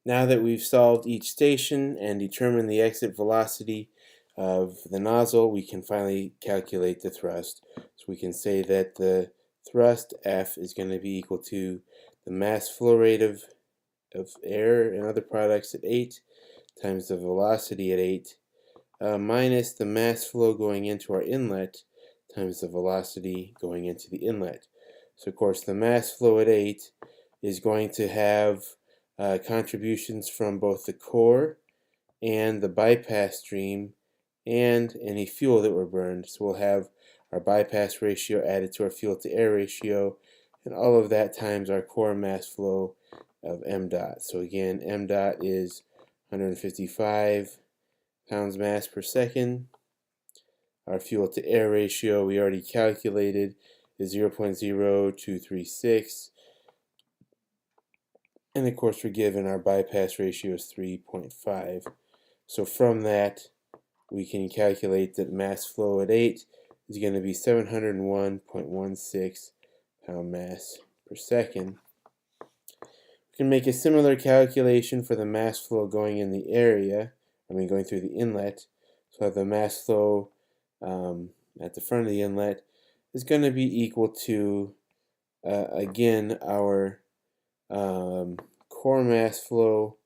Now that we've solved each station and determined the exit velocity of the nozzle, we can finally calculate the thrust. So we can say that the thrust F is going to be equal to the mass flow rate of air and other products at 8 times the velocity at 8 minus the mass flow going into our inlet times the velocity going into the inlet. So of course the mass flow at 8 is going to have contributions from both the core and the bypass stream and any fuel that were burned. So we'll have our bypass ratio added to our fuel to air ratio, and all of that times our core mass flow of m dot. So again, m dot is 155 pounds mass per second. Our fuel to air ratio we already calculated is 0.0236. And of course we're given our bypass ratio is 3.5. So from that we can calculate that mass flow at 8 is going to be 701.16 pound mass per second. We can make a similar calculation for the mass flow going in the area, going through the inlet. So the mass flow at the front of the inlet is going to be equal to, again, our core mass flow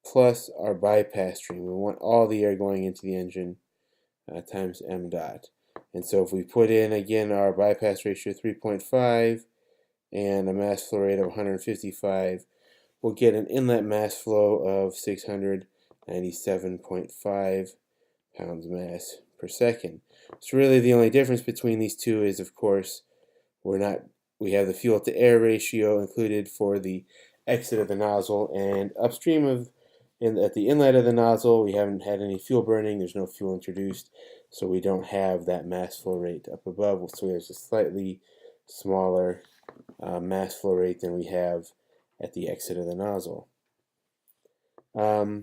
plus our bypass stream. We want all the air going into the engine times m dot. And so if we put in, again, our bypass ratio 3.5 and a mass flow rate of 155, we'll get an inlet mass flow of 697.5 pounds mass per second. So really the only difference between these two is, of course, we have the fuel to air ratio included for the exit of the nozzle, and upstream at the inlet of the nozzle we haven't had any fuel burning, there's no fuel introduced, so we don't have that mass flow rate up above. So there's a slightly smaller mass flow rate than we have at the exit of the nozzle. I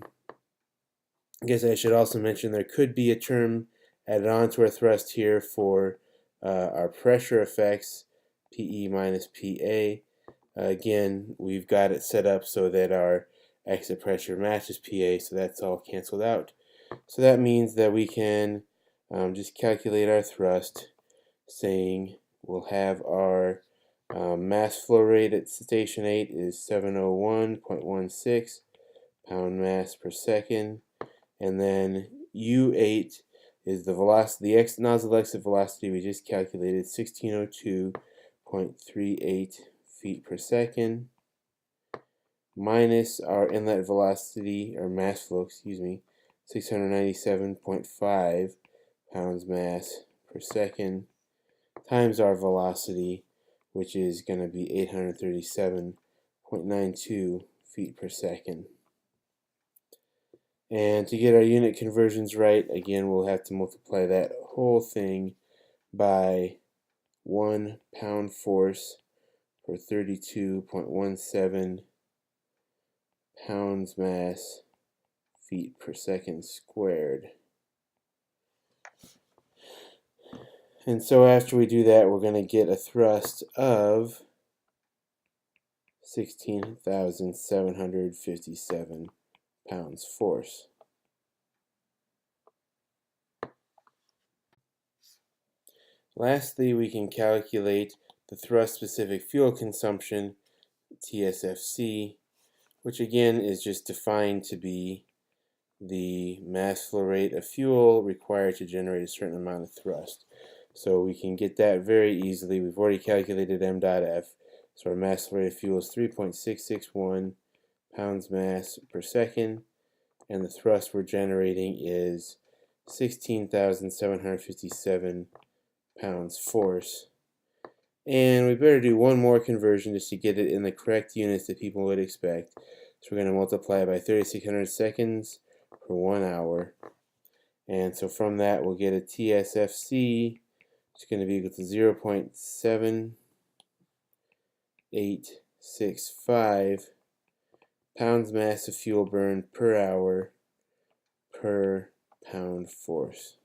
guess I should also mention there could be a term added on to our thrust here for our pressure effects, PE minus PA. Again, we've got it set up so that our exit pressure matches PA, so that's all canceled out. So that means that we can just calculate our thrust, saying we'll have our mass flow rate at station 8 is 701.16 pound mass per second, and then U8 is the velocity, the nozzle exit velocity we just calculated, 1602.38 feet per second, minus our inlet velocity, or mass flow, 697.5 pounds mass per second, times our velocity, which is going to be 837.92 feet per second. And to get our unit conversions right, again, we'll have to multiply that whole thing by 1 pound force per 32.17 pounds mass feet per second squared. And so after we do that, we're going to get a thrust of 16,757 pounds force. Lastly, we can calculate the thrust-specific fuel consumption, TSFC, which again is just defined to be the mass flow rate of fuel required to generate a certain amount of thrust. So we can get that very easily. We've already calculated m dot f, so our mass flow rate of fuel is 3.661 pounds mass per second, and the thrust we're generating is 16,757 pounds force. And we better do one more conversion just to get it in the correct units that people would expect. So we're going to multiply by 3,600 seconds per 1 hour. And so from that we'll get a TSFC, which is going to be equal to 0.7865 pounds mass of fuel burned per hour per pound force.